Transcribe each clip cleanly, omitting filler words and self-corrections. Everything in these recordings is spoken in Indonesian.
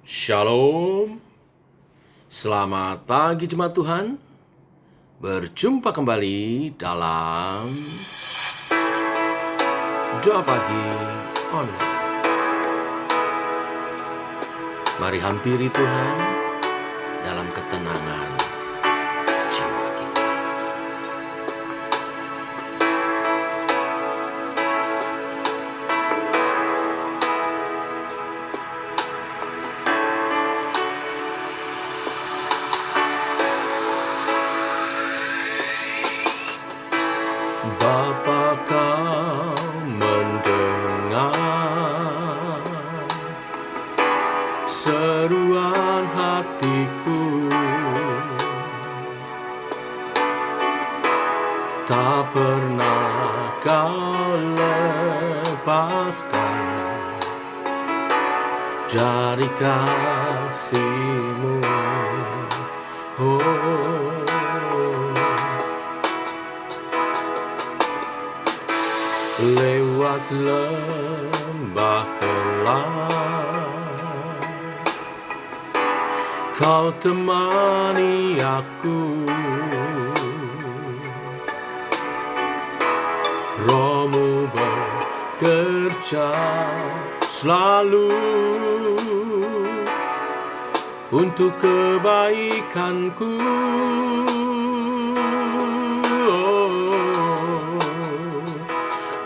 Shalom, selamat pagi jemaat Tuhan. Berjumpa kembali dalam Doa Pagi Online. Mari hampiri Tuhan dalam ketenangan jiwa kita. Bapa, Kau mendengar seruan hatiku, tak pernah Kau lepaskan jari kasih-Mu. Lewat lembah kelam, Kau temani aku. Roh-Mu bekerja selalu untuk kebaikanku.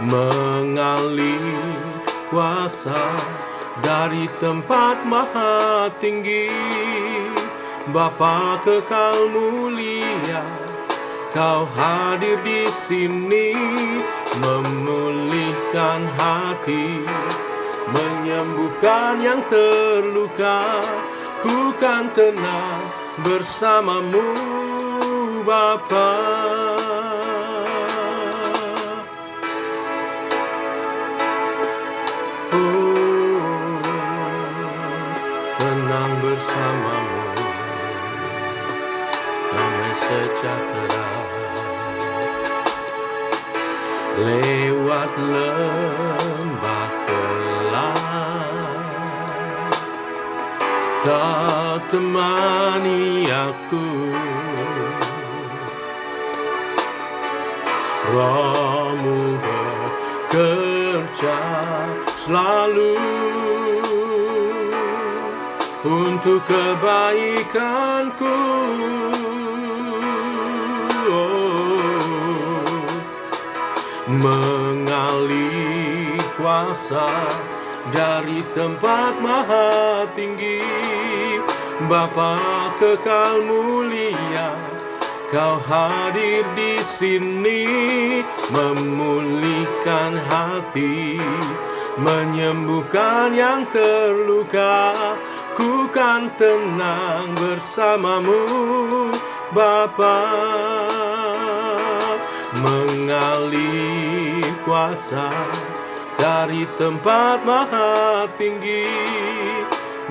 Mengalir kuasa dari tempat maha tinggi, Bapa kekal mulia, Kau hadir di sini, memulihkan hati, menyembuhkan yang terluka. Ku kan tenang bersama-Mu, Bapa. Tenang bersama-Mu, damai sejahtera. Lewat lembah kelam, Kau temani aku. Roh-Mu bekerja selalu untuk kebaikanku. Mengalir kuasa dari tempat maha tinggi, Bapa kekal mulia, Kau hadir di sini, memulihkan hati, menyembuhkan yang terluka. Ku kan tenang bersama-Mu, Bapa. Mengalir kuasa dari tempat maha tinggi,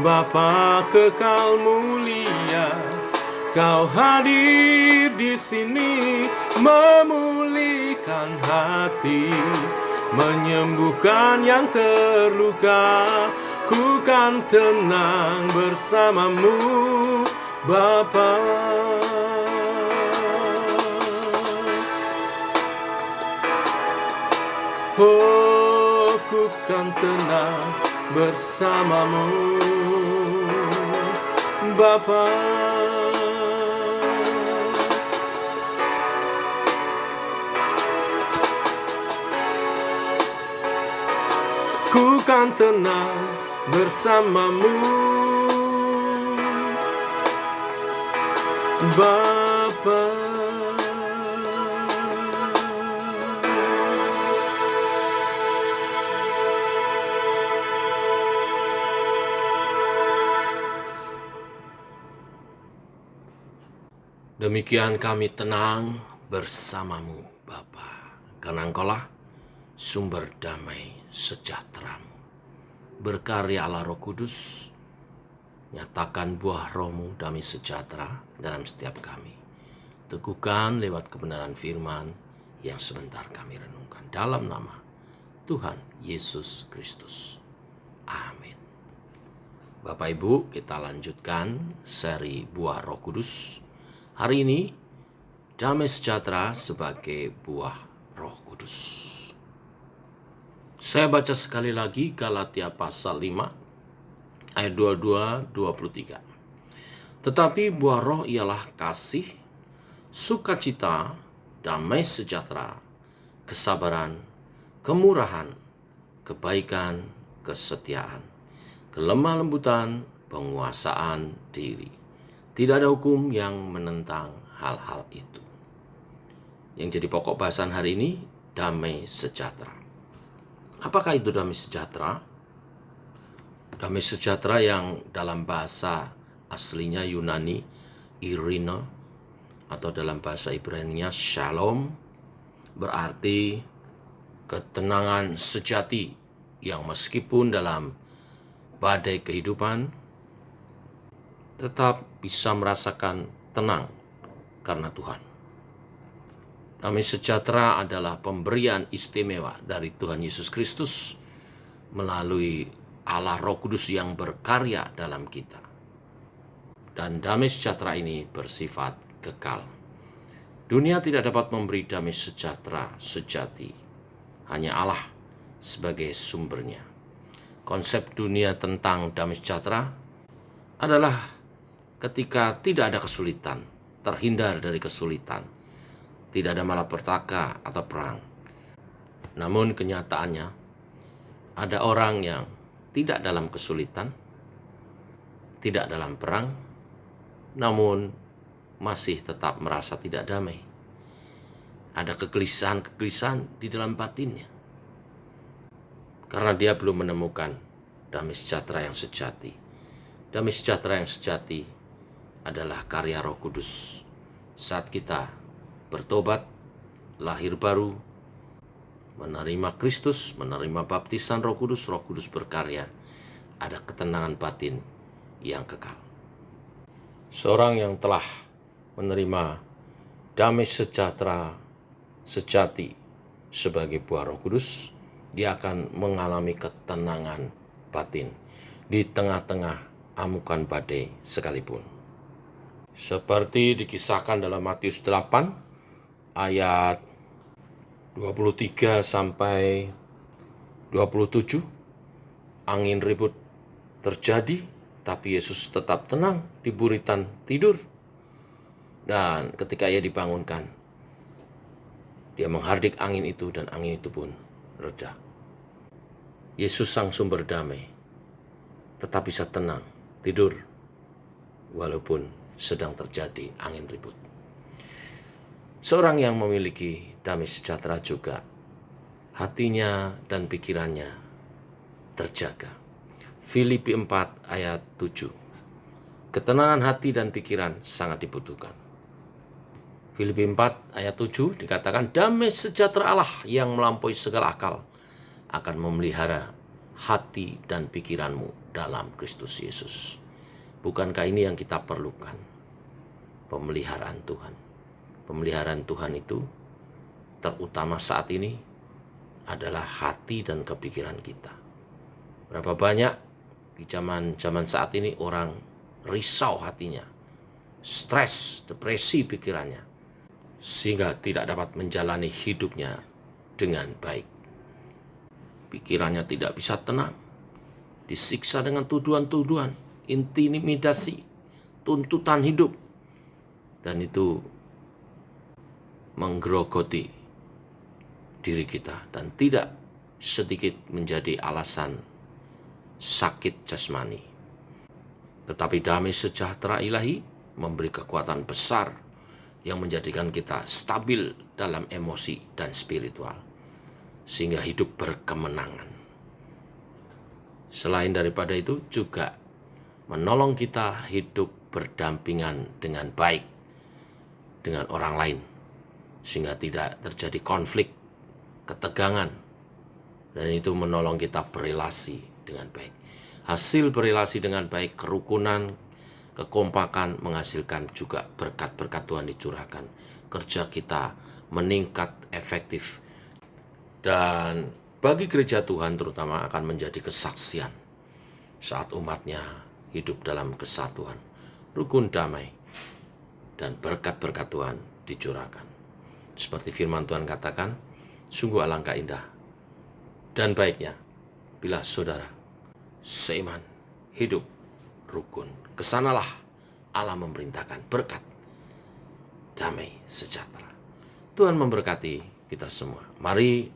Bapa kekal mulia, Kau hadir di sini, memulihkan hati, menyembuhkan yang terluka. Ku kan tenang bersama-Mu, Bapa. Ku kan tenang bersama-Mu, Bapa. Ku kan tenang bersama-Mu, Bapa. Demikian kami tenang bersama-Mu, Bapa, karena Engkaulah sumber damai sejahtera-Mu. Berkarya Allah Roh Kudus, nyatakan buah Roh-Mu damai sejahtera dalam setiap kami. Teguhkan lewat kebenaran firman yang sebentar kami renungkan. Dalam nama Tuhan Yesus Kristus. Amin. Bapak Ibu, kita lanjutkan seri Buah Roh Kudus. Hari ini, damai sejahtera sebagai buah Roh Kudus. Saya baca sekali lagi Galatia pasal 5 ayat 22-23. Tetapi buah roh ialah kasih, sukacita, damai sejahtera, kesabaran, kemurahan, kebaikan, kesetiaan, kelemah lembutan, penguasaan diri. Tidak ada hukum yang menentang hal-hal itu. Yang jadi pokok bahasan hari ini, damai sejahtera. Apakah itu damai sejahtera? Damai sejahtera yang dalam bahasa aslinya Yunani, Irina, atau dalam bahasa Ibrani Shalom, berarti ketenangan sejati yang meskipun dalam badai kehidupan tetap bisa merasakan tenang karena Tuhan. Damai sejahtera adalah pemberian istimewa dari Tuhan Yesus Kristus melalui Allah Roh Kudus yang berkarya dalam kita. Dan damai sejahtera ini bersifat kekal. Dunia tidak dapat memberi damai sejahtera sejati. Hanya Allah sebagai sumbernya. Konsep dunia tentang damai sejahtera adalah ketika tidak ada kesulitan, terhindar dari kesulitan, tidak ada malapetaka atau perang. Namun kenyataannya, ada orang yang tidak dalam kesulitan, tidak dalam perang, namun masih tetap merasa tidak damai. Ada kegelisahan-kegelisahan di dalam batinnya. Karena dia belum menemukan damai sejahtera yang sejati. Damai sejahtera yang sejati adalah karya Roh Kudus. Saat kita bertobat, lahir baru, menerima Kristus, menerima baptisan Roh Kudus berkarya, ada ketenangan batin yang kekal. Seorang yang telah menerima damai sejahtera sejati sebagai buah Roh Kudus, dia akan mengalami ketenangan batin di tengah-tengah amukan badai sekalipun. Seperti dikisahkan dalam Matius 8 ayat 23 sampai 27, angin ribut terjadi, tapi Yesus tetap tenang di buritan tidur. Dan ketika ia dibangunkan, dia menghardik angin itu dan angin itu pun reda. Yesus sang sumber damai tetap bisa tenang, tidur, walaupun sedang terjadi angin ribut. Seorang yang memiliki damai sejahtera juga, hatinya dan pikirannya terjaga. Filipi 4 ayat 7. Ketenangan hati dan pikiran sangat dibutuhkan. Filipi 4 ayat 7 dikatakan, damai sejahtera Allah yang melampaui segala akal akan memelihara hati dan pikiranmu dalam Kristus Yesus. Bukankah ini yang kita perlukan? Pemeliharaan Tuhan. Pemeliharaan Tuhan itu terutama saat ini adalah hati dan kepikiran kita. Berapa banyak di zaman saat ini orang risau hatinya, stres, depresi pikirannya, sehingga tidak dapat menjalani hidupnya dengan baik. Pikirannya tidak bisa tenang, disiksa dengan tuduhan-tuduhan, intimidasi, tuntutan hidup, dan itu menggerogoti diri kita dan tidak sedikit menjadi alasan sakit jasmani. Tetapi damai sejahtera ilahi memberi kekuatan besar yang menjadikan kita stabil dalam emosi dan spiritual, sehingga hidup berkemenangan. Selain daripada itu juga menolong kita hidup berdampingan dengan baik dengan orang lain, sehingga tidak terjadi konflik, ketegangan, dan itu menolong kita berelasi dengan baik. Hasil berelasi dengan baik, kerukunan, kekompakan menghasilkan juga berkat-berkat Tuhan dicurahkan. Kerja kita meningkat efektif. Dan bagi gereja Tuhan terutama akan menjadi kesaksian saat umatnya hidup dalam kesatuan, rukun damai, dan berkat-berkat Tuhan dicurahkan. Seperti firman Tuhan katakan, sungguh alangkah indah dan baiknya bila saudara seiman, hidup, rukun. Kesanalah Allah memerintahkan berkat, damai, sejahtera. Tuhan memberkati kita semua. Mari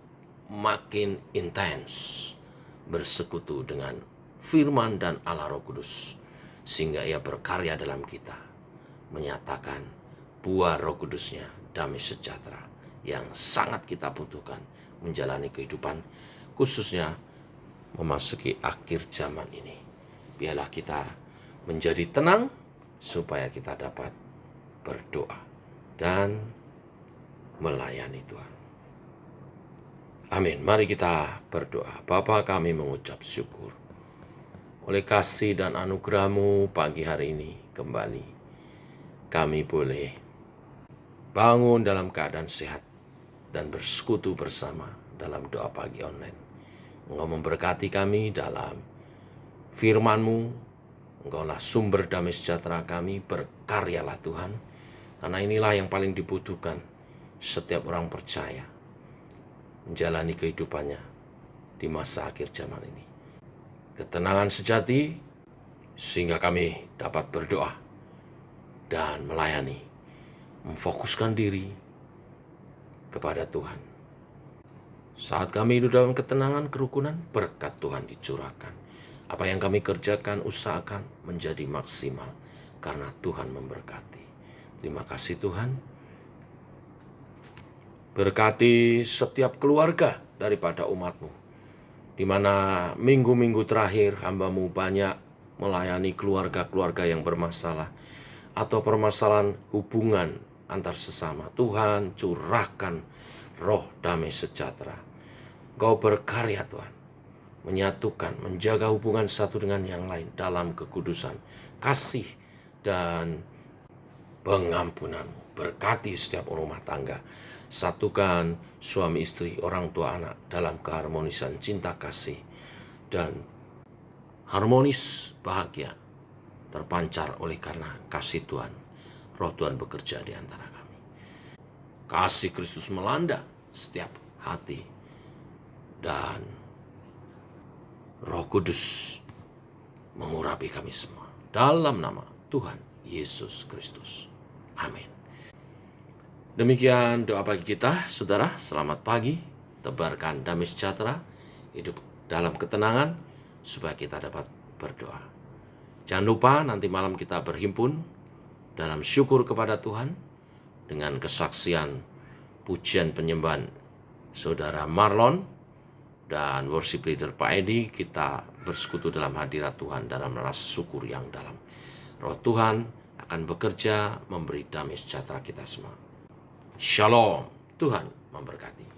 makin intens bersekutu dengan firman dan Allah Roh Kudus, sehingga Ia berkarya dalam kita, menyatakan buah Roh Kudusnya, damai sejahtera yang sangat kita butuhkan menjalani kehidupan, khususnya memasuki akhir zaman ini. Biarlah kita menjadi tenang supaya kita dapat berdoa dan melayani Tuhan. Amin. Mari kita berdoa. Bapa, kami mengucap syukur oleh kasih dan anugerah-Mu pagi hari ini kembali. Kami boleh bangun dalam keadaan sehat dan bersekutu bersama dalam doa pagi online. Engkau memberkati kami dalam firman-Mu. Engkaulah sumber damai sejahtera kami. Berkaryalah Tuhan, karena inilah yang paling dibutuhkan setiap orang percaya menjalani kehidupannya di masa akhir zaman ini. Ketenangan sejati sehingga kami dapat berdoa dan melayani, memfokuskan diri kepada Tuhan. Saat kami hidup dalam ketenangan, kerukunan, berkat Tuhan dicurahkan. Apa yang kami kerjakan, usahakan menjadi maksimal karena Tuhan memberkati. Terima kasih Tuhan. Berkati setiap keluarga daripada umat-Mu, di mana minggu-minggu terakhir hamba-Mu banyak melayani keluarga-keluarga yang bermasalah atau permasalahan hubungan antar sesama. Tuhan, curahkan roh damai sejahtera. Engkau berkarya Tuhan, menyatukan, menjaga hubungan satu dengan yang lain dalam kekudusan, kasih, dan pengampunan-Mu. Berkati setiap rumah tangga. Satukan suami istri, orang tua anak dalam keharmonisan cinta kasih dan harmonis bahagia terpancar oleh karena kasih Tuhan. Roh Tuhan bekerja di antara kami. Kasih Kristus melanda setiap hati dan Roh Kudus mengurapi kami semua. Dalam nama Tuhan Yesus Kristus. Amin. Demikian doa pagi kita, saudara. Selamat pagi, tebarkan damai sejahtera, hidup dalam ketenangan, supaya kita dapat berdoa. Jangan lupa nanti malam kita berhimpun dalam syukur kepada Tuhan dengan kesaksian pujian penyembahan saudara Marlon dan worship leader Pak Edi. Kita bersekutu dalam hadirat Tuhan dalam rasa syukur yang dalam. Roh Tuhan akan bekerja memberi damai sejahtera kita semua. Shalom, Tuhan memberkati.